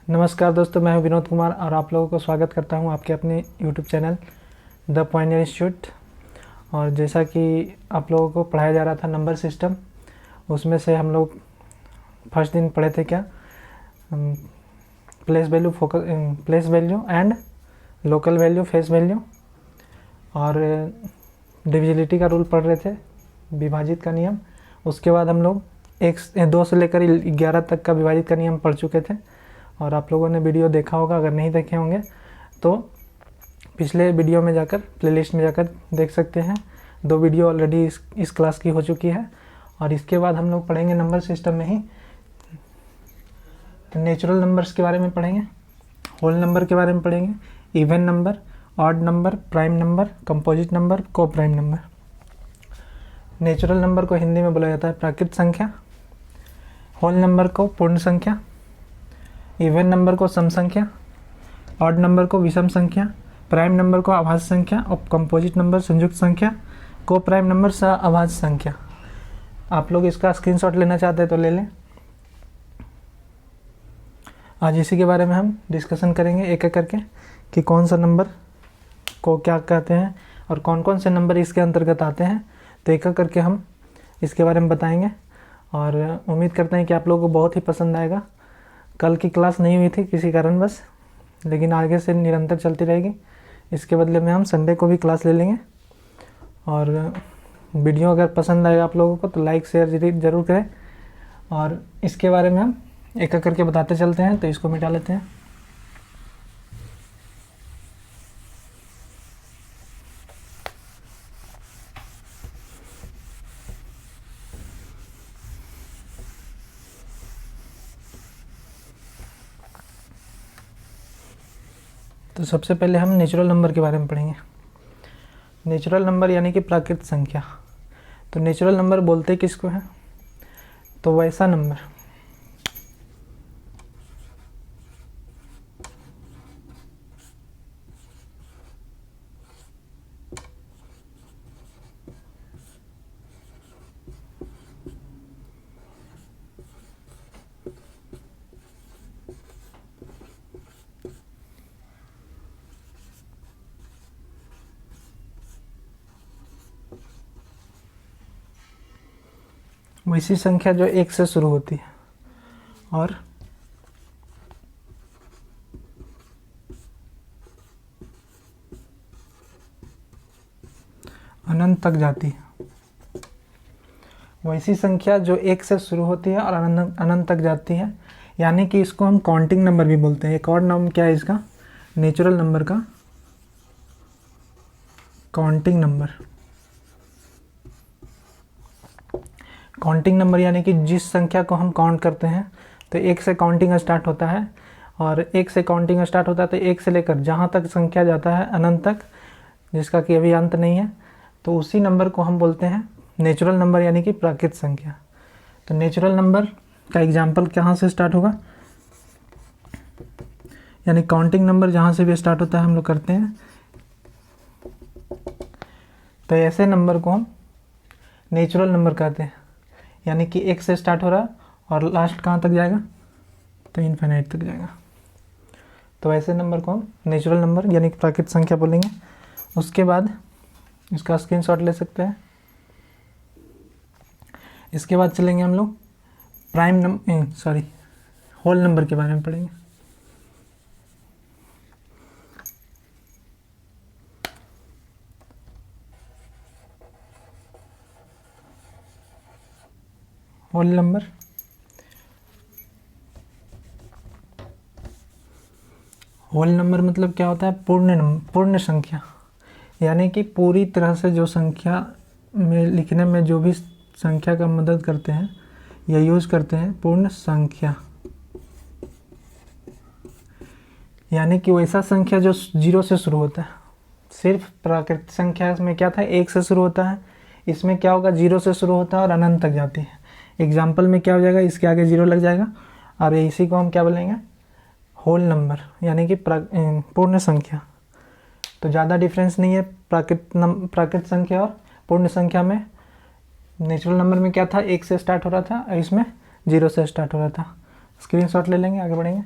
नमस्कार दोस्तों, मैं हूं विनोद कुमार और आप लोगों को स्वागत करता हूं आपके अपने YouTube channel the Pioneer institute. और जैसा कि आप लोगों को पढ़ाया जा रहा था नंबर सिस्टम, उसमें से हम लोग फर्स्ट दिन पढ़े थे क्या, place value and local value, face value, और डिविजिबिलिटी का रूल पढ़ रहे थे, विभाजित का नियम। उसके बाद हम लोग 2 से लेकर 11 तक का विभाजित का नियम पढ़ चुके थे और आप लोगों ने वीडियो देखा होगा। अगर नहीं देखे होंगे तो पिछले वीडियो में जाकर, प्लेलिस्ट में जाकर देख सकते हैं। 2 वीडियो ऑलरेडी इस क्लास की हो चुकी है। और इसके बाद हम लोग पढ़ेंगे नंबर सिस्टम में ही नेचुरल नंबर्स के बारे में पढ़ेंगे, होल नंबर के बारे में पढ़ेंगे, even number, odd number, prime number, composite number, को प्राइम नंबर। नेचुरल नंबर को हिंदी में बोला जाता है प्राकृत संख्या, होल नंबर को पूर्ण संख्या, इवन नंबर को सम संख्या, ऑड नंबर को विषम संख्या, प्राइम नंबर को अभाज्य संख्या और कंपोजिट नंबर संयुक्त संख्या, को प्राइम नंबर अभाज्य संख्या। आप लोग इसका स्क्रीनशॉट लेना चाहते हैं तो ले लें। आज इसी के बारे में हम डिस्कशन करेंगे एक एक करके कि कौन सा नंबर को क्या कहते हैं और कौन कौन से नंबर इसके अंतर्गत आते हैं। तो एक एक करके हम इसके बारे में बताएंगे और उम्मीद करते हैं कि आप लोगों को बहुत ही पसंद आएगा। कल की क्लास नहीं हुई थी किसी कारणवश, लेकिन आगे से निरंतर चलती रहेगी। इसके बदले में हम संडे को भी क्लास ले लेंगे। और वीडियो अगर पसंद आएगा आप लोगों को तो लाइक शेयर ज़रूर करें। और इसके बारे में हम एक एक करके बताते चलते हैं। तो इसको मिटा लेते हैं। तो सबसे पहले हम नेचुरल नंबर के बारे में पढ़ेंगे। नेचुरल नंबर यानी कि प्राकृत संख्या। तो नेचुरल नंबर बोलते किसको है? तो वैसा नंबर वैसी संख्या जो 1 से शुरू होती है और अनंत तक जाती है। वैसी संख्या जो 1 से शुरू होती है और अनंत तक जाती है, यानी कि इसको हम काउंटिंग नंबर भी बोलते हैं। एक और नाम क्या है इसका? नेचुरल नंबर का काउंटिंग नंबर। काउंटिंग नंबर यानी कि जिस संख्या को हम काउंट करते हैं, तो 1 से काउंटिंग स्टार्ट होता है और 1 से काउंटिंग स्टार्ट होता है तो 1 से लेकर जहाँ तक संख्या जाता है अनंत तक, जिसका कि अभी अंत नहीं है, तो उसी नंबर को हम बोलते हैं नेचुरल नंबर यानी कि प्राकृत संख्या। तो नेचुरल नंबर का एग्जाम्पल कहाँ से स्टार्ट होगा? यानी काउंटिंग नंबर जहाँ से भी स्टार्ट होता है हम लोग करते हैं, तो ऐसे नंबर को हम नेचुरल नंबर कहते हैं। यानी कि 1 से स्टार्ट हो रहा है और लास्ट कहाँ तक जाएगा? तो इनफिनिट तक जाएगा। तो ऐसे नंबर को हम नेचुरल नंबर यानी कि प्राकृत संख्या बोलेंगे। उसके बाद इसका स्क्रीनशॉट ले सकते हैं। इसके बाद चलेंगे हम लोग होल नंबर के बारे में पढ़ेंगे। होल नंबर मतलब क्या होता है? पूर्ण संख्या, यानी कि पूरी तरह से जो संख्या में लिखने में जो भी संख्या का मदद करते हैं या यूज़ करते हैं, पूर्ण संख्या। यानी कि वैसा संख्या जो 0 से शुरू होता है। सिर्फ प्राकृतिक संख्या में क्या था? 1 से शुरू होता है। इसमें क्या होगा? 0 से शुरू होता है और अनंत तक जाती है। एग्जाम्पल में क्या हो जाएगा? इसके आगे 0 लग जाएगा और इसी को हम क्या बोलेंगे? होल नंबर यानी कि पूर्ण संख्या। तो ज़्यादा डिफरेंस नहीं है प्राकृत संख्या और पूर्ण संख्या में। नेचुरल नंबर में क्या था, 1 से स्टार्ट हो रहा था, इसमें 0 से स्टार्ट हो रहा था। स्क्रीनशॉट ले लेंगे, आगे बढ़ेंगे।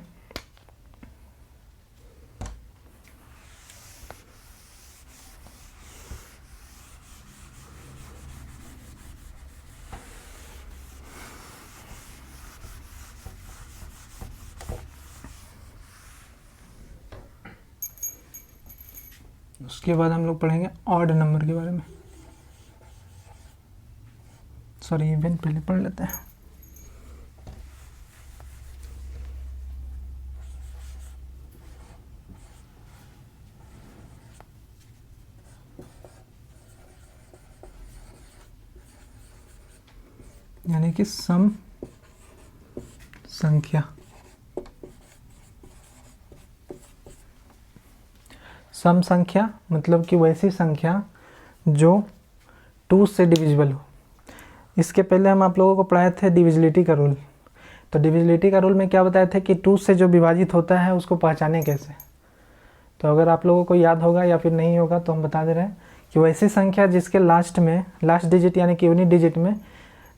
उसके बाद हम लोग पढ़ेंगे ऑड नंबर के बारे में। सॉरी, इवन पहले पढ़ लेते हैं। यानी कि सम संख्या। सम संख्या मतलब कि वैसी संख्या जो 2 से डिविजिबल हो। इसके पहले हम आप लोगों को पढ़ाए थे डिविजिबिलिटी का रूल। तो डिविजिबिलिटी का रूल में क्या बताए थे कि 2 से जो विभाजित होता है उसको पहचाने कैसे। तो अगर आप लोगों को याद होगा या फिर नहीं होगा तो हम बता दे रहे हैं कि वैसी संख्या जिसके लास्ट डिजिट यानी कि यूनिट डिजिट में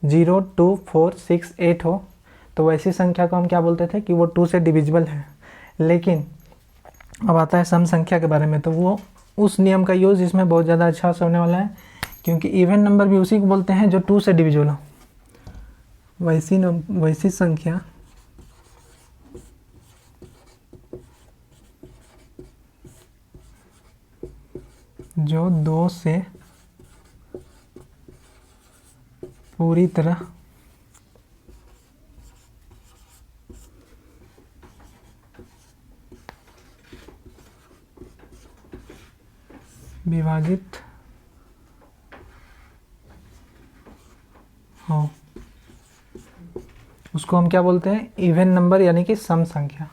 0, 2, 4, 6, 8 हो, तो वैसी संख्या को हम क्या बोलते थे कि वो 2 से डिविजिबल है। लेकिन अब आता है सम संख्या के बारे में, तो वो उस नियम का यूज़ इसमें बहुत ज़्यादा अच्छा से होने वाला है, क्योंकि इवन नंबर भी उसी को बोलते हैं जो 2 से डिविजिबल हो। वैसी संख्या जो 2 से पूरी तरह विभाजित हो, उसको हम क्या बोलते हैं, इवन नंबर यानी कि सम संख्या।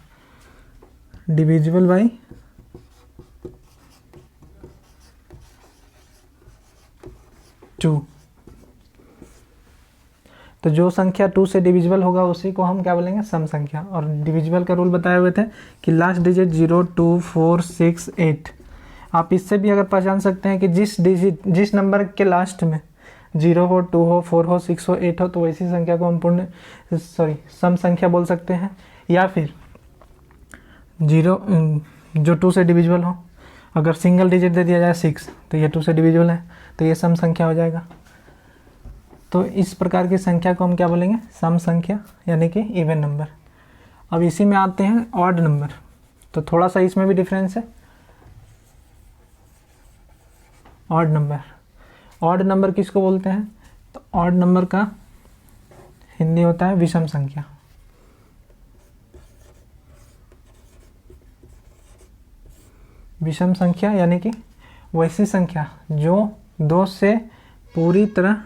Divisible by 2। तो जो संख्या 2 से डिविजिबल होगा उसी को हम क्या बोलेंगे, सम संख्या। और डिविजिबल का रूल बताए हुए थे कि लास्ट डिजिट 0, 2, 4, 6, 8। आप इससे भी अगर पहचान सकते हैं कि जिस नंबर के लास्ट में 0 हो, 2 हो, 4 हो, 6 हो, 8 हो, तो वैसी संख्या को हम सम संख्या बोल सकते हैं। या फिर 0 जो 2 से डिविजिबल हो, अगर सिंगल डिजिट दे दिया जाए 6 तो ये 2 से डिविजिबल है, तो ये सम संख्या हो जाएगा। तो इस प्रकार की संख्या को हम क्या बोलेंगे, सम संख्या यानी कि इवन नंबर। अब इसी में आते हैं ऑड नंबर। तो थोड़ा सा इसमें भी डिफरेंस है। ऑड नंबर किसको बोलते हैं, तो ऑड नंबर का हिंदी होता है विषम संख्या। विषम संख्या यानी कि वैसी संख्या जो 2 से पूरी तरह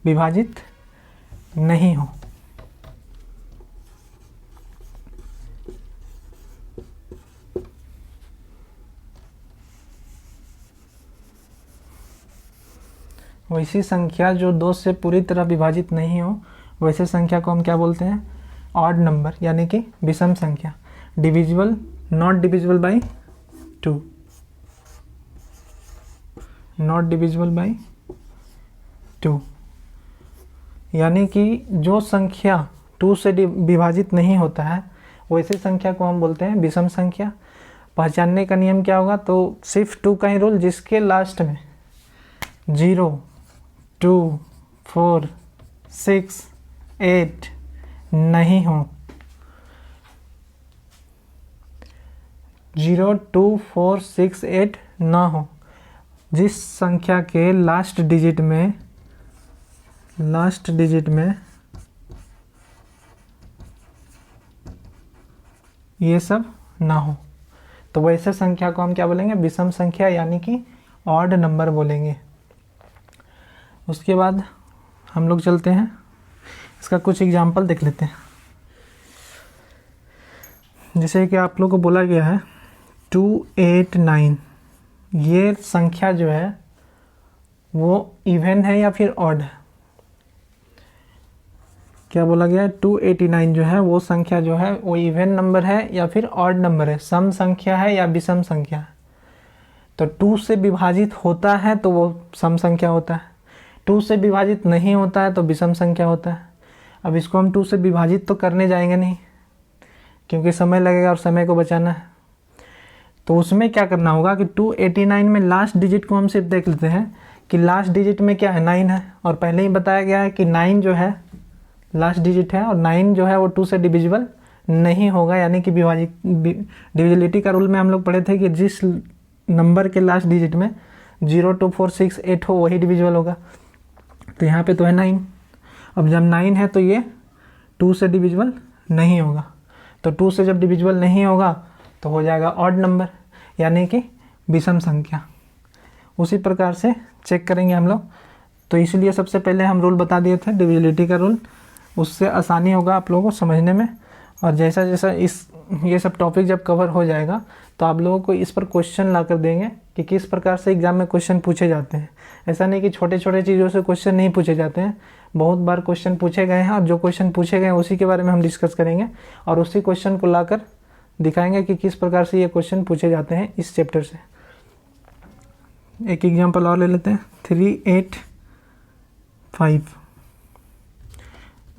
विभाजित नहीं हो। वैसी संख्या जो 2 से पूरी तरह विभाजित नहीं हो, वैसे संख्या को हम क्या बोलते हैं, ऑड नंबर यानी कि विषम संख्या। Divisible, not divisible by 2, not divisible by 2 यानी कि जो संख्या 2 से विभाजित नहीं होता है वैसी संख्या को हम बोलते हैं विषम संख्या। पहचानने का नियम क्या होगा, तो सिर्फ 2 का ही रूल, जिसके लास्ट में 0, 2, 4, 6, 8 नहीं हो। 0, 2, 4, 6, 8 ना हो। जिस संख्या के लास्ट डिजिट में ये सब ना हो, तो वैसे संख्या को हम क्या बोलेंगे, विषम संख्या यानी कि ऑड नंबर बोलेंगे। उसके बाद हम लोग चलते हैं, इसका कुछ एग्जाम्पल देख लेते हैं। जैसे कि आप लोग को बोला गया है 289, ये संख्या जो है वो इवन है या फिर ऑड है। क्या बोला गया है, 289 जो है वो संख्या जो है वो इवन नंबर है या फिर ऑड नंबर है, सम संख्या है या विषम संख्या है। तो 2 से विभाजित होता है तो वो सम संख्या होता है, 2 से विभाजित नहीं होता है तो विषम संख्या होता है। अब इसको हम 2 से विभाजित तो करने जाएंगे नहीं, क्योंकि समय लगेगा और समय को बचाना है। तो उसमें क्या करना होगा कि 289 में लास्ट डिजिट को हम सिर्फ देख लेते हैं कि लास्ट डिजिट में क्या है, 9 है। और पहले ही बताया गया है कि 9 जो है लास्ट डिजिट है और 9 जो है वो 2 से डिविजिबल नहीं होगा, यानी कि डिविजिबिलिटी का रूल में हम लोग पढ़े थे कि जिस नंबर के लास्ट डिजिट में 0, 2, 4, 6, 8 हो वही डिविजिबल होगा। तो यहाँ पे तो है 9। अब जब 9 है तो ये 2 से डिविजिबल नहीं होगा। तो 2 से जब डिविजिबल नहीं होगा तो हो जाएगा ऑड नंबर, यानी कि विषम संख्या। उसी प्रकार से चेक करेंगे हम लोग। तो इसलिए सबसे पहले हम रूल बता दिए थे, डिविजिबिलिटी का रूल, उससे आसानी होगा आप लोगों को समझने में। और जैसा जैसा ये सब टॉपिक जब कवर हो जाएगा तो आप लोगों को इस पर क्वेश्चन ला कर देंगे कि किस प्रकार से एग्ज़ाम में क्वेश्चन पूछे जाते हैं। ऐसा नहीं कि छोटे छोटे चीज़ों से क्वेश्चन नहीं पूछे जाते हैं, बहुत बार क्वेश्चन पूछे गए हैं, और जो क्वेश्चन पूछे गए हैं उसी के बारे में हम डिस्कस करेंगे और उसी क्वेश्चन को लाकर दिखाएंगे कि किस प्रकार से ये क्वेश्चन पूछे जाते हैं इस चैप्टर से। एक एग्जाम्पल और ले लेते हैं, 3, 8, 5।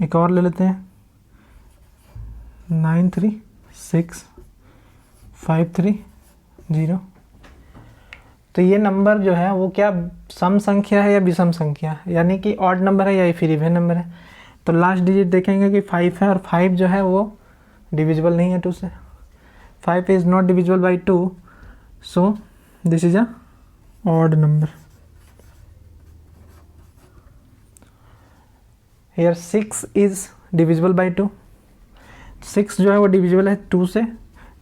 एक और ले लेते हैं, 9, 3, 6, 5, 3, 0। तो ये नंबर जो है वो क्या सम संख्या है या विषम संख्या है, यानी कि ऑड नंबर है या फिर इवन नंबर है। तो लास्ट डिजिट देखेंगे कि 5 है, और 5 जो है वो डिविजिबल नहीं है 2 से। 5 is not divisible by 2, so this is a odd number. Here 6 is divisible by 2। 6 जो है वो डिविजिबल है 2 से,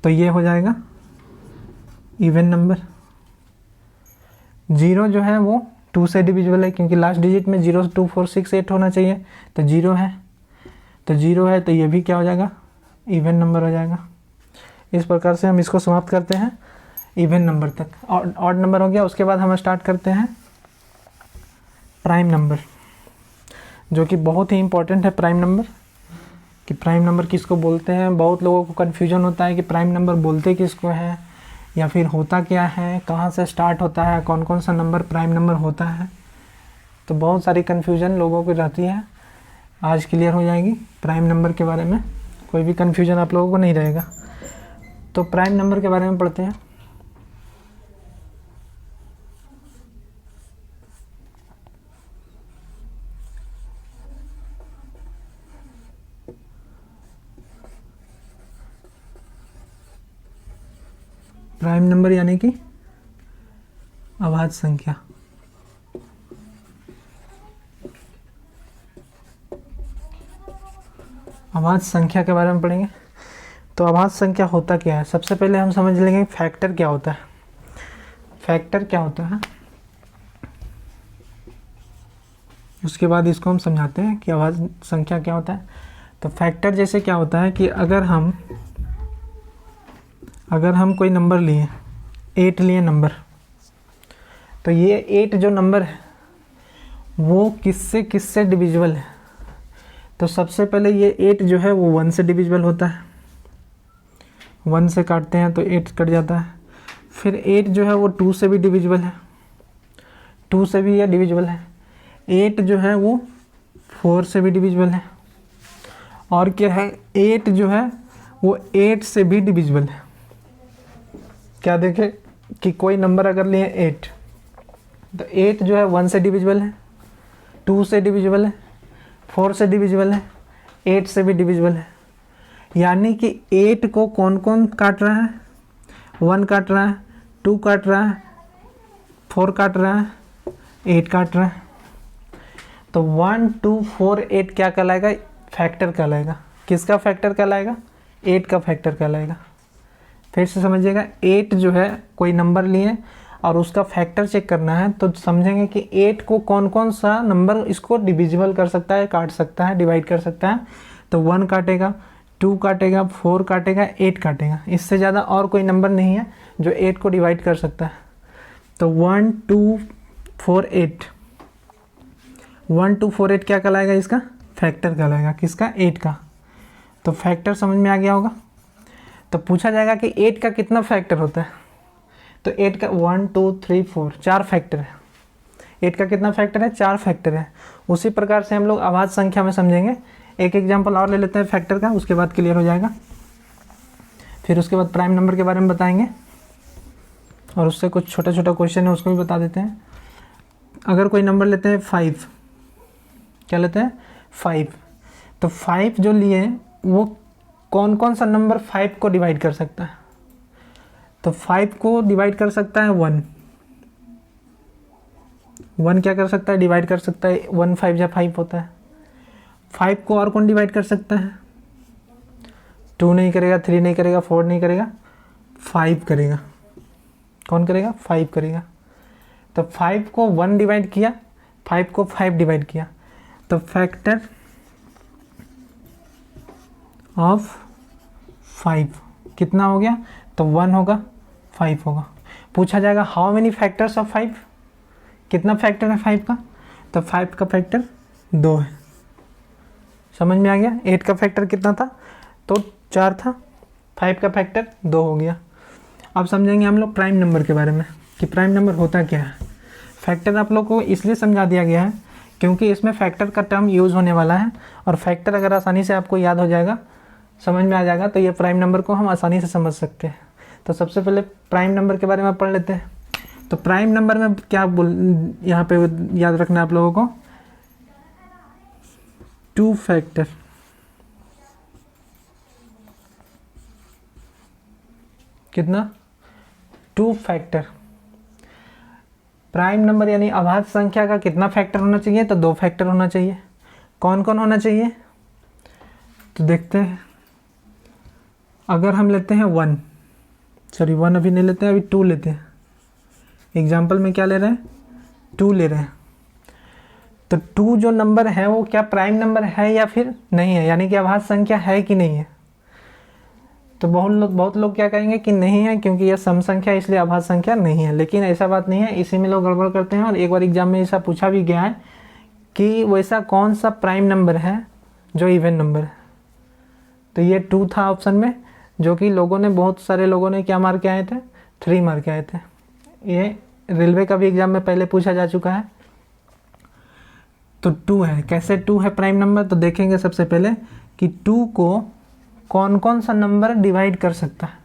तो ये हो जाएगा इवन नंबर। 0 जो है वो 2 से डिविजिबल है, क्योंकि लास्ट डिजिट में 0, 2, 4, 6, 8 होना चाहिए, तो 0 है। तो 0 है तो ये भी क्या हो जाएगा, इवन नंबर हो जाएगा। इस प्रकार से हम इसको समाप्त करते हैं इवन नंबर तक। ऑड नंबर हो गया। उसके बाद हम स्टार्ट करते हैं प्राइम नंबर, जो कि बहुत ही इम्पोर्टेंट है। प्राइम नंबर कि प्राइम नंबर किसको बोलते हैं, बहुत लोगों को कन्फ्यूजन होता है कि प्राइम नंबर बोलते किसको है या फिर होता क्या है, कहाँ से स्टार्ट होता है, कौन कौन सा नंबर प्राइम नंबर होता है। तो बहुत सारी कन्फ्यूजन लोगों को रहती है, आज क्लियर हो जाएगी प्राइम नंबर के बारे में, कोई भी कन्फ्यूजन आप लोगों को नहीं रहेगा। तो प्राइम नंबर के बारे में पढ़ते हैं। प्राइम नंबर यानी कि अभाज्य संख्या। अभाज्य संख्या के बारे में पढ़ेंगे। तो अभाज्य संख्या होता क्या है, सबसे पहले हम समझ लेंगे फैक्टर क्या होता है। फैक्टर क्या होता है, उसके बाद इसको हम समझाते हैं कि अभाज्य संख्या क्या होता है। तो फैक्टर जैसे क्या होता है कि अगर हम कोई नंबर लिए, 8 लिए नंबर, तो ये 8 जो नंबर है वो किससे किससे डिविजिबल है। तो सबसे पहले ये 8 जो है वो 1 से डिविजिबल होता है, 1 से काटते हैं तो 8 कट जाता है। फिर 8 जो है वो 2 से भी डिविजिबल है, 2 से भी ये डिविजिबल है। 8 जो है वो 4 से भी डिविजिबल है, और क्या है 8 जो है वो 8 से भी डिविजिबल है। क्या देखें कि कोई नंबर अगर लिए 8, तो 8 जो है 1 से डिविजिबल है, 2 से डिविजिबल है, 4 से डिविजिबल है, 8 से भी डिविजिबल है। यानी कि 8 को कौन कौन काट रहा है, 1 काट रहा है, 2 काट रहा है, 4 काट रहा है, 8 काट रहा है। तो 1, 2, 4, 8 क्या कहलाएगा, फैक्टर कहलाएगा। किसका फैक्टर कहलाएगा, 8 का फैक्टर कहलाएगा। फिर से समझिएगा, 8 जो है कोई नंबर लिए और उसका फैक्टर चेक करना है, तो समझेंगे कि 8 को कौन कौन सा नंबर इसको डिविजिबल कर सकता है, काट सकता है, डिवाइड कर सकता है। तो 1 काटेगा, 2 काटेगा, 4 काटेगा, 8 काटेगा। इससे ज़्यादा और कोई नंबर नहीं है जो 8 को डिवाइड कर सकता है। तो 1, 2, 4, 8, 1, 2, 4, 8 क्या कहलाएगा, इसका फैक्टर कहलाएगा। किसका, 8 का। तो फैक्टर समझ में आ गया होगा। तो पूछा जाएगा कि 8 का कितना फैक्टर होता है, तो 8 का 1, 2, 3, 4 4 फैक्टर है। 8 का कितना फैक्टर है, 4 फैक्टर है। उसी प्रकार से हम लोग अभाज्य संख्या में समझेंगे। एक एग्जांपल और ले लेते हैं फैक्टर का, उसके बाद क्लियर हो जाएगा। फिर उसके बाद प्राइम नंबर के बारे में बताएंगे, और उससे कुछ छोटा छोटा क्वेश्चन है उसको भी बता देते हैं। अगर कोई नंबर लेते हैं 5, क्या लेते हैं 5, तो 5 जो लिए वो कौन कौन सा नंबर 5 को डिवाइड कर सकता है। तो 5 को डिवाइड कर सकता है 1, 1 क्या कर सकता है, डिवाइड कर सकता है, 1 5 या 5 होता है। 5 को और कौन डिवाइड कर सकता है, 2 नहीं करेगा, 3 नहीं करेगा, 4 नहीं करेगा, 5 करेगा। कौन करेगा, 5 करेगा। तो 5 को 1 डिवाइड किया, 5 को 5 डिवाइड किया, तो फैक्टर ऑफ 5 कितना हो गया, तो 1 होगा, 5 होगा। पूछा जाएगा हाउ मेनी फैक्टर्स ऑफ 5, कितना फैक्टर है 5 का, तो 5 का फैक्टर 2 है। समझ में आ गया। 8 का फैक्टर कितना था, तो 4 था, 5 का फैक्टर 2 हो गया। अब समझेंगे हम लोग प्राइम नंबर के बारे में कि प्राइम नंबर होता क्या है। फैक्टर आप लोग को इसलिए समझा दिया गया है क्योंकि इसमें फैक्टर का टर्म यूज़ होने वाला है, और फैक्टर अगर आसानी से आपको याद हो जाएगा, समझ में आ जाएगा, तो ये प्राइम नंबर को हम आसानी से समझ सकते हैं। तो सबसे पहले प्राइम नंबर के बारे में पढ़ लेते हैं। तो प्राइम नंबर में क्या यहाँ पे याद रखना है आप लोगों को, 2 फैक्टर, कितना, 2 फैक्टर। प्राइम नंबर यानी अभाज्य संख्या का कितना फैक्टर होना चाहिए, तो 2 फैक्टर होना चाहिए। कौन कौन होना चाहिए, तो देखते हैं। अगर हम लेते हैं 1 अभी नहीं लेते हैं, अभी 2 लेते हैं। एग्जाम्पल में क्या ले रहे हैं, 2 ले रहे हैं। तो 2 जो नंबर है वो क्या प्राइम नंबर है या फिर नहीं है, यानी कि अभाज्य संख्या है कि नहीं है। तो बहुत लोग क्या कहेंगे कि नहीं है, क्योंकि यह सम संख्या इसलिए अभाज्य संख्या नहीं है। लेकिन ऐसा बात नहीं है, इसी में लोग गड़बड़ करते हैं, और एक बार एग्जाम में ऐसा पूछा भी गया है कि वैसा कौन सा प्राइम नंबर है जो इवन नंबर है। तो ये 2 था ऑप्शन में, जो कि बहुत सारे लोगों ने क्या मार के आए थे, 3 मार के आए थे। ये रेलवे का भी एग्जाम में पहले पूछा जा चुका है। तो 2 है, कैसे 2 है प्राइम नंबर, तो देखेंगे सबसे पहले कि 2 को कौन कौन सा नंबर डिवाइड कर सकता है,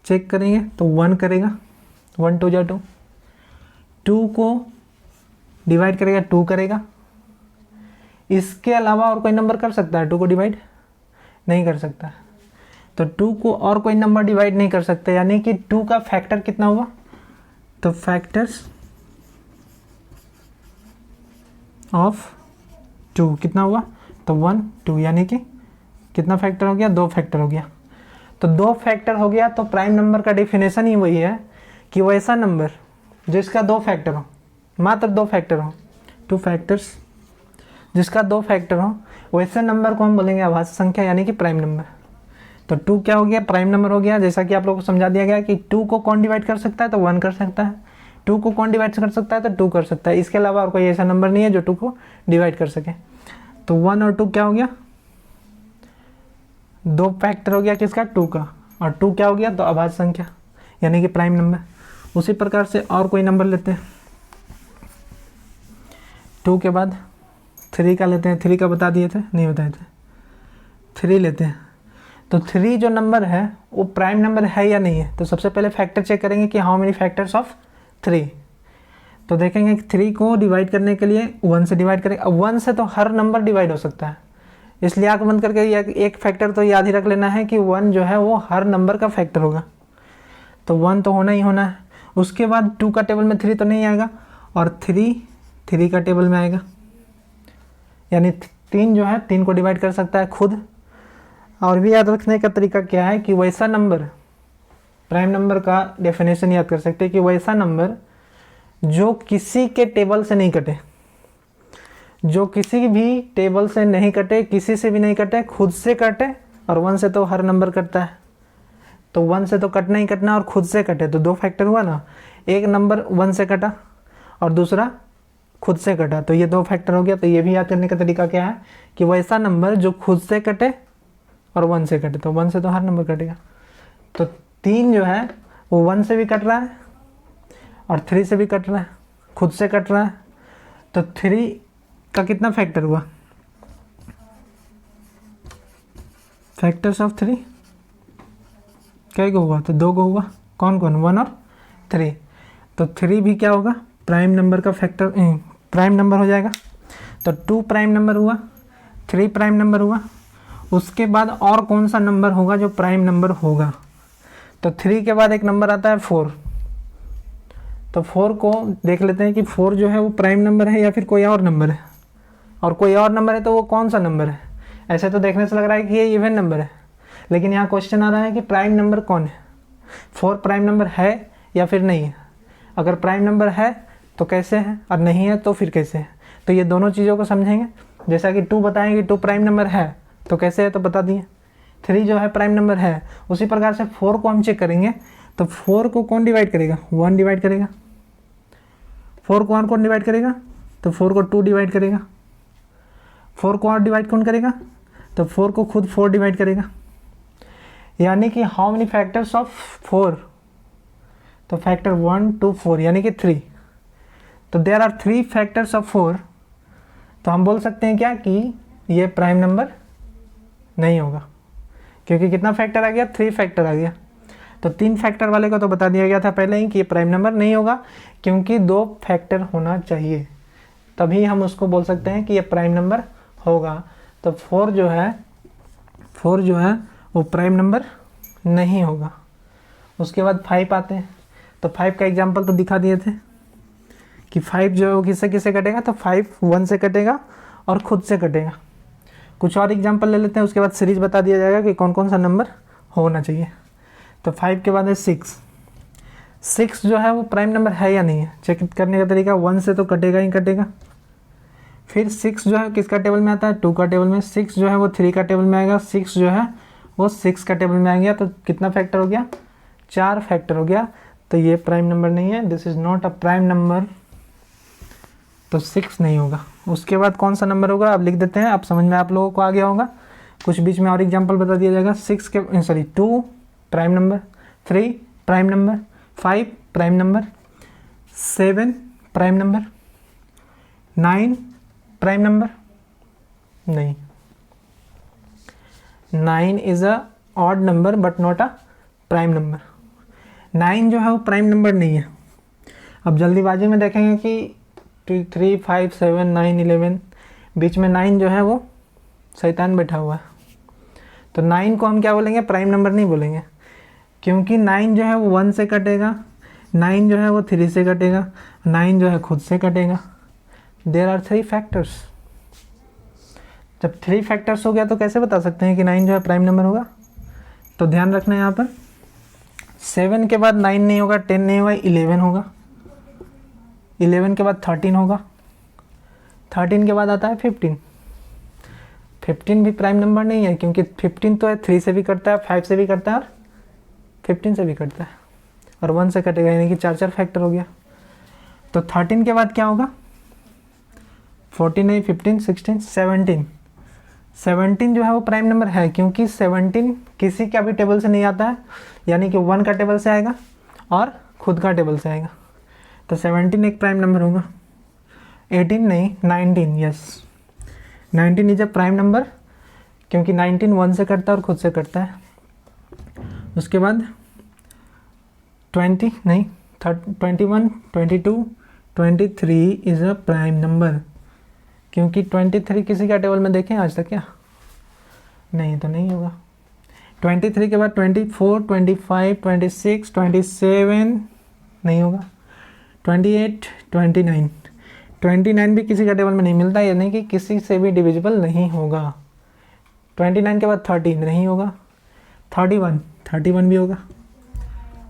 चेक करेंगे। तो 1 करेगा, 1 2 जा 2, 2 को डिवाइड करेगा, 2 करेगा। इसके अलावा और कोई नंबर कर सकता है 2 को डिवाइड, नहीं कर सकता। तो 2 को और कोई नंबर डिवाइड नहीं कर सकता, यानी कि 2 का फैक्टर कितना हुआ, तो फैक्टर्स ऑफ 2 कितना हुआ, तो 1 2, यानी कि कितना फैक्टर हो गया, 2 फैक्टर हो गया। तो 2 फैक्टर हो गया, तो प्राइम नंबर का डेफिनेशन ही वही है कि वैसा नंबर जिसका 2 फैक्टर हो, मात्र 2 फैक्टर हो, 2 फैक्टर्स जिसका 2 फैक्टर हो, वैसे नंबर को हम बोलेंगे अभाज्य संख्या, यानी कि प्राइम नंबर। तो 2 क्या हो गया, प्राइम नंबर हो गया। जैसा कि आप लोगों को समझा दिया गया कि 2 को कौन डिवाइड कर सकता है, तो 1 कर सकता है। 2 को कौन डिवाइड कर सकता है, तो 2 कर सकता है। इसके अलावा और कोई ऐसा नंबर नहीं है जो 2 को डिवाइड कर सके। तो 1 और 2 क्या हो गया, 2 फैक्टर हो गया किसका, 2 का, और 2 क्या हो गया, तो अभाज्य संख्या, यानी कि प्राइम नंबर। उसी प्रकार से और कोई नंबर लेते हैं। 2 के बाद 3 का लेते हैं। 3 का बता दिए थे, नहीं बताए थे, 3 लेते हैं। तो 3 जो नंबर है वो प्राइम नंबर है या नहीं है, तो सबसे पहले फैक्टर चेक करेंगे कि हाउ मेनी फैक्टर्स ऑफ 3। तो देखेंगे कि 3 को डिवाइड करने के लिए 1 से डिवाइड करेंगे। अब 1 से तो हर नंबर डिवाइड हो सकता है, इसलिए आंख बंद करके एक फैक्टर तो याद ही रख लेना है कि 1 जो है वो हर नंबर का फैक्टर होगा। तो 1 तो होना ही होना है। उसके बाद 2 का टेबल में 3 तो नहीं आएगा, और 3 का टेबल में आएगा, यानी 3 जो है 3 को डिवाइड कर सकता है खुद। और भी याद रखने का तरीका क्या है कि वैसा नंबर, प्राइम नंबर का डेफिनेशन याद कर सकते हैं कि वैसा नंबर जो किसी के टेबल से नहीं कटे, जो किसी भी टेबल से नहीं कटे, किसी से भी नहीं कटे, खुद से कटे। और 1 से तो हर नंबर कटता है, तो 1 से तो कटना ही कटना, और खुद से कटे, तो 2 फैक्टर हुआ ना। एक नंबर 1 से कटा और दूसरा खुद से कटा, तो ये 2 फैक्टर हो गया। तो ये भी याद करने का तरीका क्या है कि वैसा नंबर जो खुद से कटे और 1 से कटे, तो 1 से तो हर नंबर कटेगा। तो 3 जो है वो 1 से भी कट रहा है और 3 से भी कट रहा है, खुद से कट रहा है। तो 3 का कितना फैक्टर हुआ, फैक्टर्स ऑफ 3 क्या को हुआ, तो 2 को हुआ। कौन कौन, 1 और 3। तो 3 भी क्या होगा, प्राइम नंबर का फैक्टर, प्राइम नंबर हो जाएगा। तो 2 प्राइम नंबर हुआ, 3 प्राइम नंबर हुआ। उसके बाद और कौन सा नंबर होगा जो प्राइम नंबर होगा, तो 3 के बाद एक नंबर आता है 4। तो 4 को देख लेते हैं कि 4 जो है वो प्राइम नंबर है या फिर कोई और नंबर है, और कोई और नंबर है तो वो कौन सा नंबर है। ऐसे तो देखने से लग रहा है कि ये इवन नंबर है, लेकिन यहाँ क्वेश्चन आ रहा है कि प्राइम नंबर कौन है, 4 प्राइम नंबर है या फिर नहीं है। अगर प्राइम नंबर है तो कैसे है, और नहीं है तो फिर कैसे है। तो ये दोनों चीज़ों को समझेंगे। जैसा कि 2 बताएंगे, 2 प्राइम नंबर है तो कैसे है तो बता दिए। 3 जो है प्राइम नंबर है, उसी प्रकार से 4 को हम चेक करेंगे। तो 4 को कौन डिवाइड करेगा, 1 डिवाइड करेगा। 4 को और कौन डिवाइड करेगा, तो 4 को 2 डिवाइड करेगा। 4 को और डिवाइड कौन करेगा, तो 4 को खुद 4 डिवाइड करेगा। यानी कि हाउ मेनी फैक्टर्स ऑफ 4, तो फैक्टर 1 2 4 यानी कि 3। तो देयर आर 3 फैक्टर्स ऑफ 4। तो हम बोल सकते हैं क्या कि ये प्राइम नंबर नहीं होगा, क्योंकि कितना फैक्टर आ गया, 3 फैक्टर आ गया। तो 3 फैक्टर वाले को तो बता दिया गया था पहले ही कि ये प्राइम नंबर नहीं होगा, क्योंकि 2 फैक्टर होना चाहिए, तभी हम उसको बोल सकते हैं कि ये प्राइम नंबर होगा। तो 4 जो है वो प्राइम नंबर नहीं होगा। उसके बाद 5 आते हैं। तो 5 का एग्जाम्पल तो दिखा दिए थे कि 5 जो है वो किससे किससे कटेगा, तो 5 1 से कटेगा और खुद से कटेगा। कुछ और एग्जाम्पल ले लेते हैं, उसके बाद सीरीज बता दिया जाएगा कि कौन कौन सा नंबर होना चाहिए। तो 5 के बाद है 6 जो है वो प्राइम नंबर है या नहीं है, चेक करने का तरीका 1 से तो कटेगा ही कटेगा। फिर 6 जो है किसका टेबल में आता है, 2 का टेबल में। 6 जो है वो 3 का टेबल में आएगा। 6 जो है वो 6 का टेबल में आ गया। तो कितना फैक्टर हो गया, 4 फैक्टर हो गया। तो ये प्राइम नंबर नहीं है, this is not a prime number. तो 6 नहीं होगा। उसके बाद कौन सा नंबर होगा, आप लिख देते हैं, आप समझ में आप लोगों को आ गया होगा। कुछ बीच में और एग्जाम्पल बता दिया जाएगा। 2 prime number, 3 prime number, 5 prime number, 7 prime number, 9 prime number नहीं। 9 is a odd number but not a prime number. 9 जो है वो प्राइम नंबर नहीं है। अब जल्दीबाजी में देखेंगे कि 2 3 5 7 9 11, बीच में 9 जो है वो शैतान बैठा हुआ है। तो 9 को हम क्या बोलेंगे, प्राइम नंबर नहीं बोलेंगे, क्योंकि 9 जो है वो 1 से कटेगा, 9 जो है वो 3 से कटेगा, 9 जो है खुद से कटेगा। There are 3 factors. जब 3 फैक्टर्स हो गया तो कैसे बता सकते हैं कि 9 जो है प्राइम नंबर होगा। तो ध्यान रखना है यहाँ पर 7 के बाद 9 नहीं होगा, 10 नहीं होगा, 11 होगा। 11 के बाद 13 होगा। 13 के बाद आता है 15। 15 भी प्राइम नंबर नहीं है, क्योंकि 15 तो है 3 से भी कटता है, 5 से भी कटता है और 15 से भी कटता है, और 1 से कटेगा, यानी कि 4 फैक्टर हो गया। तो 13 के बाद क्या होगा, 14 नहीं, 15 16 17। 17 जो है वो प्राइम नंबर है, क्योंकि 17 किसी का भी टेबल से नहीं आता है, यानी कि 1 का टेबल से आएगा और खुद का टेबल से आएगा। तो 17 एक प्राइम नंबर होगा। 18 नहीं, 19, yes 19 is a prime number, क्योंकि 19 1 से कटता है और खुद से कटता है। उसके बाद 20 नहीं, 21 22 23 इज अ प्राइम नंबर, क्योंकि 23 किसी का टेबल में देखें आज तक क्या, नहीं तो नहीं होगा। 23 के बाद 24 25 26 27 नहीं होगा। 28 29 भी किसी का टेबल में नहीं मिलता, यानी कि किसी से भी डिविजिबल नहीं होगा। 29 के बाद 30 नहीं होगा। 31 भी होगा।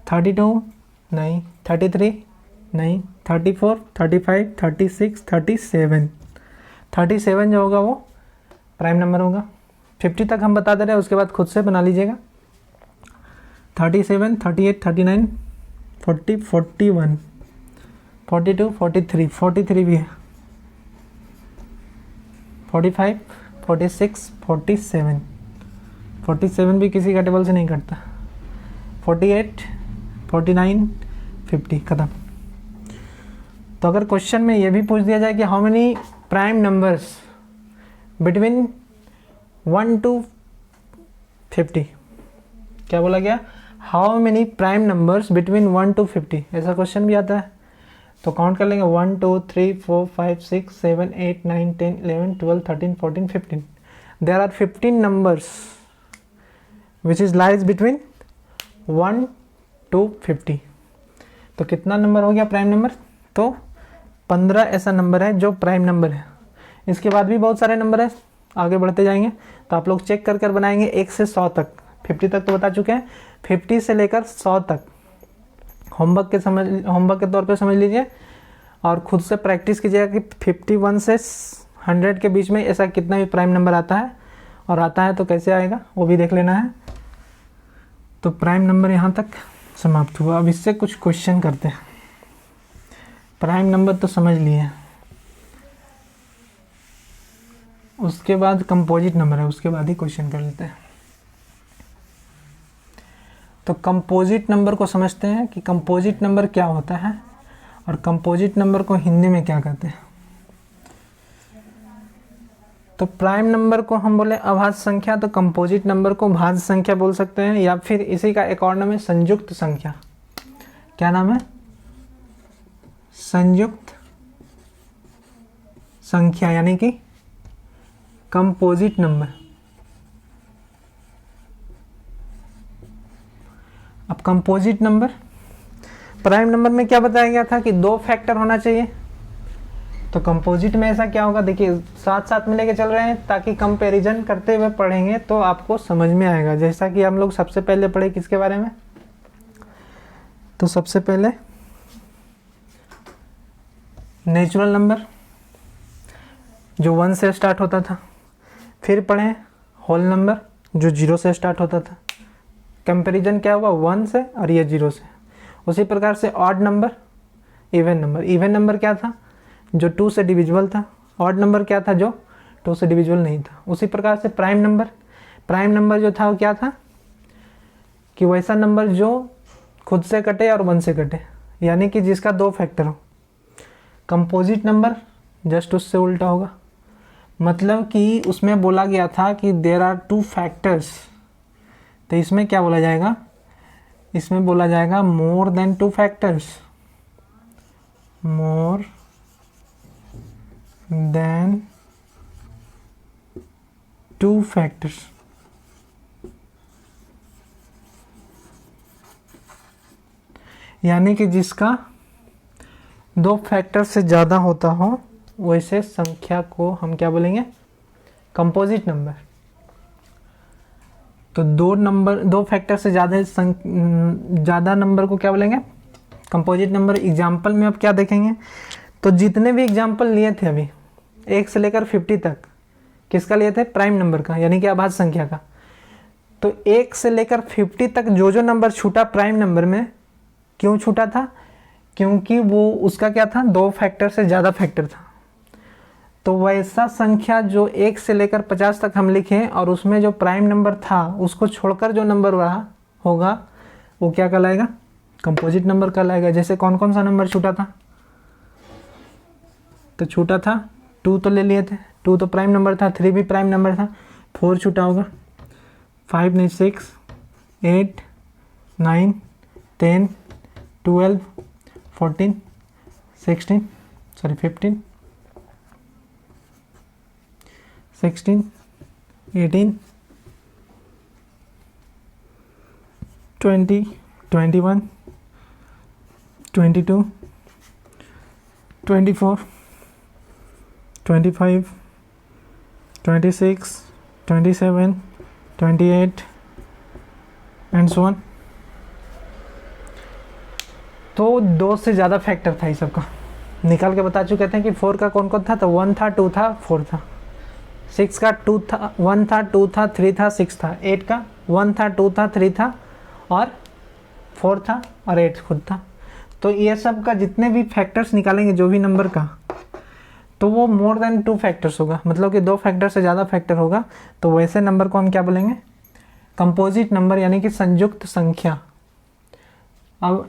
32 नहीं, 33 नहीं, 34 35 36 37 जो होगा वो प्राइम नंबर होगा। 50 तक हम बता दे रहे हैं, उसके बाद खुद से बना लीजिएगा। 37 38 39 40 41 42 43 43 भी है। 45 46 47 भी किसी का टेबल से नहीं कटता। 48 49 50 खत्म। तो अगर क्वेश्चन में ये भी पूछ दिया जाए कि how many prime numbers between 1 to 50, क्या बोला गया, how many prime numbers between 1 to 50, ऐसा क्वेश्चन भी आता है। तो काउंट कर लेंगे 1 2 3 4 5 6 7 8 9 10 11 12 13 14 15। There are 15 numbers which is lies between 1 to 50। तो कितना नंबर हो गया प्राइम नंबर? तो 15 ऐसा नंबर है जो प्राइम नंबर है। इसके बाद भी बहुत सारे नंबर है, आगे बढ़ते जाएंगे तो आप लोग चेक कर कर बनाएंगे 1 से 100 तक। 50 तक तो बता चुके हैं, 50 से लेकर 100 तक होमवर्क के तौर पे समझ लीजिए, और खुद से प्रैक्टिस कीजिएगा कि 51 से 100 के बीच में ऐसा कितना भी प्राइम नंबर आता है, और आता है तो कैसे आएगा वो भी देख लेना है। तो प्राइम नंबर यहाँ तक समाप्त हुआ। अब इससे कुछ क्वेश्चन करते हैं। प्राइम नंबर तो समझ लिए, उसके बाद कंपोजिट नंबर है, उसके बाद ही क्वेश्चन कर लेते हैं। तो कंपोजिट नंबर को समझते हैं कि कंपोजिट नंबर क्या होता है और कंपोजिट नंबर को हिंदी में क्या कहते हैं। तो प्राइम नंबर को हम बोले अभाज्य संख्या, तो कंपोजिट नंबर को भाज्य संख्या बोल सकते हैं, या फिर इसी का एक और नाम है संयुक्त संख्या। क्या नाम है? संयुक्त संख्या, यानी कि कंपोजिट नंबर। अब कंपोजिट नंबर, प्राइम नंबर में क्या बताया गया था कि 2 फैक्टर होना चाहिए। तो कंपोजिट में ऐसा क्या होगा, देखिए साथ साथ में लेके चल रहे हैं ताकि कंपैरिजन करते हुए पढ़ेंगे तो आपको समझ में आएगा। जैसा कि हम लोग सबसे पहले पढ़े किसके बारे में, तो सबसे पहले नेचुरल नंबर जो 1 से स्टार्ट होता था, फिर पढ़े होल नंबर जो 0 से स्टार्ट होता था। कंपैरिजन क्या हुआ, 1 से और ये 0 से। उसी प्रकार से odd number, even number. Even number क्या था, जो 2 से डिविजिबल था। ऑड नंबर क्या था, जो 2 से डिविजिबल नहीं था। उसी प्रकार से प्राइम नंबर, प्राइम नंबर जो था वो क्या था कि वैसा नंबर जो खुद से कटे और 1 से कटे, यानी कि जिसका 2 फैक्टर हो। कंपोजिट नंबर जस्ट उससे उल्टा होगा, मतलब कि उसमें बोला गया था कि देयर आर 2 फैक्टर्स, तो इसमें क्या बोला जाएगा, इसमें बोला जाएगा more than 2 factors, more than 2 factors. यानी कि जिसका 2 फैक्टर से ज़्यादा होता हो वैसे संख्या को हम क्या बोलेंगे, कंपोजिट नंबर। तो 2 फैक्टर से ज़्यादा नंबर को क्या बोलेंगे, कंपोजिट नंबर। एग्जाम्पल में अब क्या देखेंगे, तो जितने भी एग्जाम्पल लिए थे अभी 1 से लेकर 50 तक, किसका लिए थे, प्राइम नंबर का, यानी कि अभाज्य संख्या का। तो 1 से लेकर 50 तक जो जो नंबर छूटा प्राइम नंबर में, क्यों छूटा था, क्योंकि वो उसका क्या था, 2 फैक्टर से ज़्यादा फैक्टर था। तो वैसा संख्या जो 1 से लेकर 50 तक हम लिखें और उसमें जो प्राइम नंबर था उसको छोड़कर जो नंबर रहा होगा वो क्या कहलाएगा, कंपोजिट नंबर कहलाएगा। जैसे कौन कौन सा नंबर छूटा था, तो छूटा था 2 तो ले लिए थे, 2 तो प्राइम नंबर था, 3 भी प्राइम नंबर था, 4 छूटा होगा, 5 नहीं 6, 8, 9, 10, 12, 14, 16, 15, 16, 18, 20, 21, 22, 24, 25, 26, 27, 28 एंड सो ऑन। तो 2 से ज़्यादा फैक्टर था इस सबका, निकाल के बता चुके थे कि 4 का कौन कौन था, तो 1 था, 2 था, 4 था। 6 का 2 था, 1 था, 2 था, 3 था, 6 था। 8 का 1 था, 2 था, 3 था और 4 था और 8 खुद था। तो ये सब का जितने भी फैक्टर्स निकालेंगे जो भी नंबर का, तो वो मोर देन 2 फैक्टर्स होगा, मतलब कि 2 फैक्टर से ज़्यादा फैक्टर होगा। तो वैसे नंबर को हम क्या बोलेंगे, कंपोजिट नंबर, यानी कि संयुक्त संख्या। अब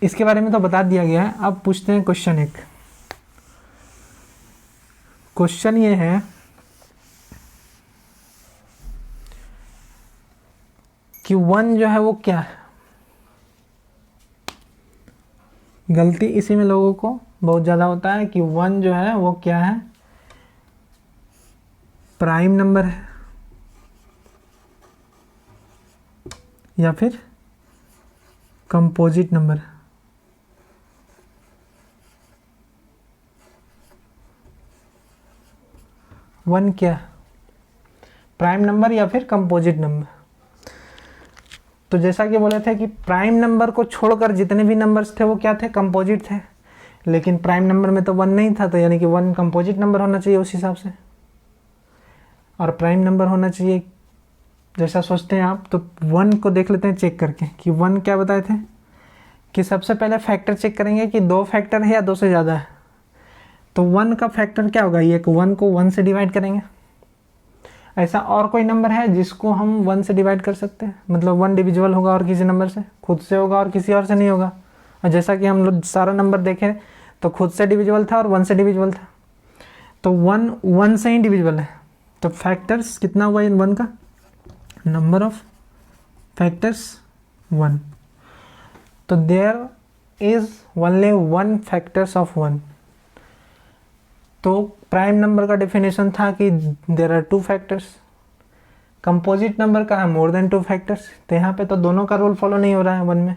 इसके बारे में तो बता दिया गया है। अब पूछते हैं क्वेश्चन एक। क्वेश्चन ये है कि 1 जो है वो क्या है। गलती इसी में लोगों को बहुत ज़्यादा होता है कि 1 जो है वो क्या है, प्राइम नंबर है या फिर कंपोजिट नंबर। वन क्या, प्राइम नंबर या फिर कंपोजिट नंबर। तो जैसा कि बोले थे कि प्राइम नंबर को छोड़कर जितने भी नंबर्स थे वो क्या थे, कंपोजिट थे। लेकिन प्राइम नंबर में तो वन नहीं था, तो यानी कि वन कंपोजिट नंबर होना चाहिए उस हिसाब से। और प्राइम नंबर होना चाहिए जैसा सोचते हैं आप, तो वन को देख लेते हैं चेक करके कि वन क्या बताए थे कि सबसे पहले फैक्टर चेक करेंगे कि दो फैक्टर है या दो से ज़्यादा है। तो वन का फैक्टर क्या होगा, ये वन को वन से डिवाइड करेंगे। ऐसा और कोई नंबर है जिसको हम वन से डिवाइड कर सकते हैं, मतलब वन डिविजिबल होगा और किसी नंबर से, खुद से होगा और किसी और से नहीं होगा। और जैसा कि हम लोग सारा नंबर देखें तो खुद से डिविजिबल था और वन से डिविजिबल था, तो वन वन से ही डिविजिबल है। तो फैक्टर्स कितना हुआ इन वन का, नंबर ऑफ फैक्टर्स वन। तो there is only one factors of one. तो प्राइम नंबर का डेफिनेशन था कि there are two factors. Composite number का है मोर देन टू फैक्टर्स। तो यहाँ पे तो दोनों का रूल फॉलो नहीं हो रहा है वन में,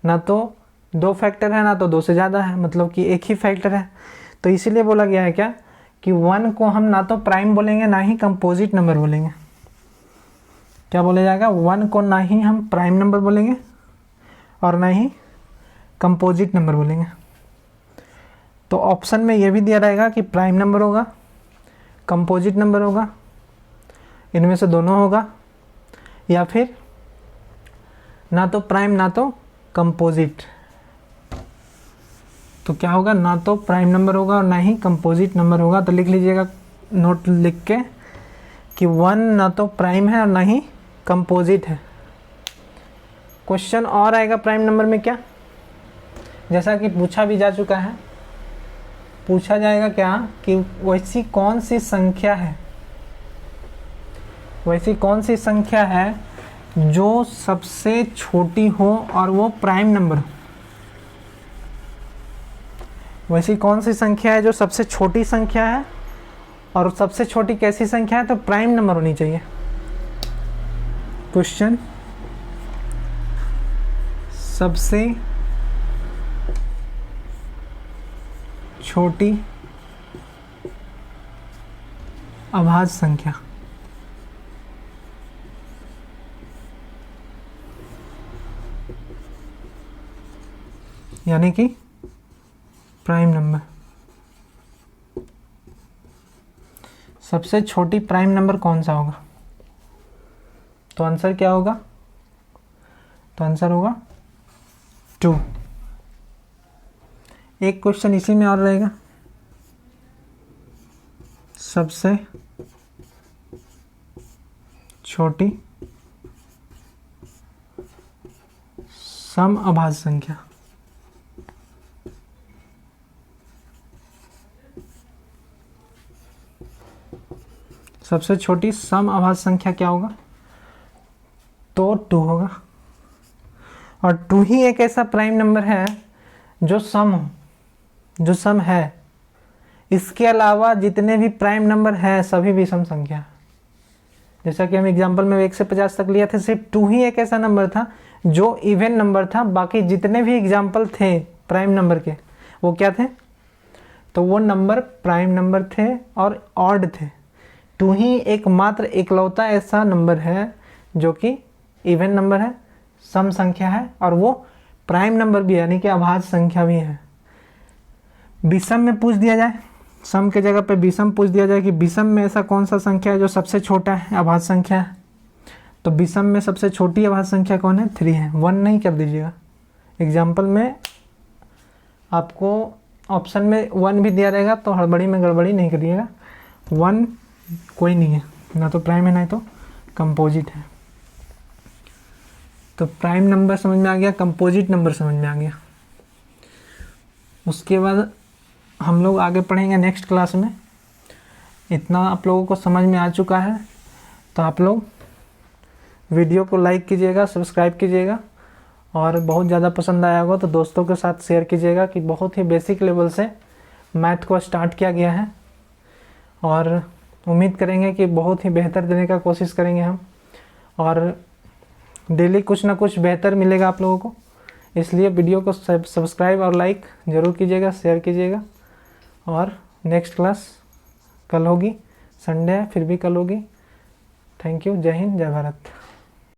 ना तो दो फैक्टर है ना तो दो से ज़्यादा है, मतलब कि एक ही फैक्टर है। तो इसीलिए बोला गया है क्या कि वन को हम ना तो प्राइम बोलेंगे ना ही कंपोजिट नंबर बोलेंगे। क्या बोला जाएगा, वन को ना ही हम प्राइम नंबर बोलेंगे और ना ही कंपोजिट नंबर बोलेंगे। तो ऑप्शन में ये भी दिया रहेगा कि प्राइम नंबर होगा, कंपोजिट नंबर होगा, इनमें से दोनों होगा, या फिर ना तो प्राइम ना तो कंपोजिट। तो क्या होगा, ना तो प्राइम नंबर होगा और ना ही कंपोजिट नंबर होगा। तो लिख लीजिएगा नोट लिख के कि वन ना तो प्राइम है और ना ही कंपोजिट है। क्वेश्चन और आएगा प्राइम नंबर में क्या, जैसा कि पूछा भी जा चुका है, पूछा जाएगा क्या कि वैसी कौन सी संख्या है, वैसी कौन सी संख्या है जो सबसे छोटी हो और वो प्राइम नंबर हो। वैसी कौन सी संख्या है जो सबसे छोटी संख्या है, और सबसे छोटी कैसी संख्या है, तो प्राइम नंबर होनी चाहिए। क्वेश्चन, सबसे छोटी अभाज्य संख्या, यानी कि प्राइम नंबर। सबसे छोटी प्राइम नंबर कौन सा होगा, तो आंसर क्या होगा, तो आंसर होगा 2। एक क्वेश्चन इसी में और रहेगा, सबसे छोटी सम अभाज्य संख्या। सबसे छोटी सम अभाज्य संख्या क्या होगा, तो 2 होगा। और 2 ही एक ऐसा प्राइम नंबर है जो सम हो, जो सम है। इसके अलावा जितने भी प्राइम नंबर हैं सभी विषम संख्या। जैसा कि हम एग्जांपल में 1 से 50 तक लिया था, सिर्फ 2 ही एक ऐसा नंबर था जो इवन नंबर था। बाकी जितने भी एग्जांपल थे प्राइम नंबर के वो क्या थे, तो वो नंबर प्राइम नंबर थे और ऑड थे। 2 ही एकमात्र इकलौता ऐसा नंबर है जो कि इवन नंबर है, सम संख्या है, और वो प्राइम नंबर भी है, यानी कि अभाज्य संख्या भी है। विषम में पूछ दिया जाए, सम के जगह पे विषम पूछ दिया जाए कि विषम में ऐसा कौन सा संख्या है जो सबसे छोटा है, अभाज्य संख्या है, तो विषम में सबसे छोटी अभाज्य संख्या कौन है, 3 है। 1 नहीं कर दीजिएगा। एग्जाम्पल में आपको ऑप्शन में 1 भी दिया रहेगा तो हड़बड़ी में गड़बड़ी नहीं करिएगा। 1 कोई नहीं है, ना तो प्राइम है ना तो कंपोजिट है। तो प्राइम नंबर समझ में आ गया, कंपोजिट नंबर समझ में आ गया। उसके बाद हम लोग आगे पढ़ेंगे नेक्स्ट क्लास में। इतना आप लोगों को समझ में आ चुका है तो आप लोग वीडियो को लाइक कीजिएगा, सब्सक्राइब कीजिएगा, और बहुत ज़्यादा पसंद आया होगा तो दोस्तों के साथ शेयर कीजिएगा कि बहुत ही बेसिक लेवल से मैथ को स्टार्ट किया गया है, और उम्मीद करेंगे कि बहुत ही बेहतर देने का कोशिश करेंगे हम, और डेली कुछ ना कुछ बेहतर मिलेगा आप लोगों को। इसलिए वीडियो को सब्सक्राइब और लाइक ज़रूर कीजिएगा, शेयर कीजिएगा। और नेक्स्ट क्लास कल होगी, संडे है फिर भी कल होगी। Thank you. जय हिंद, जय भारत।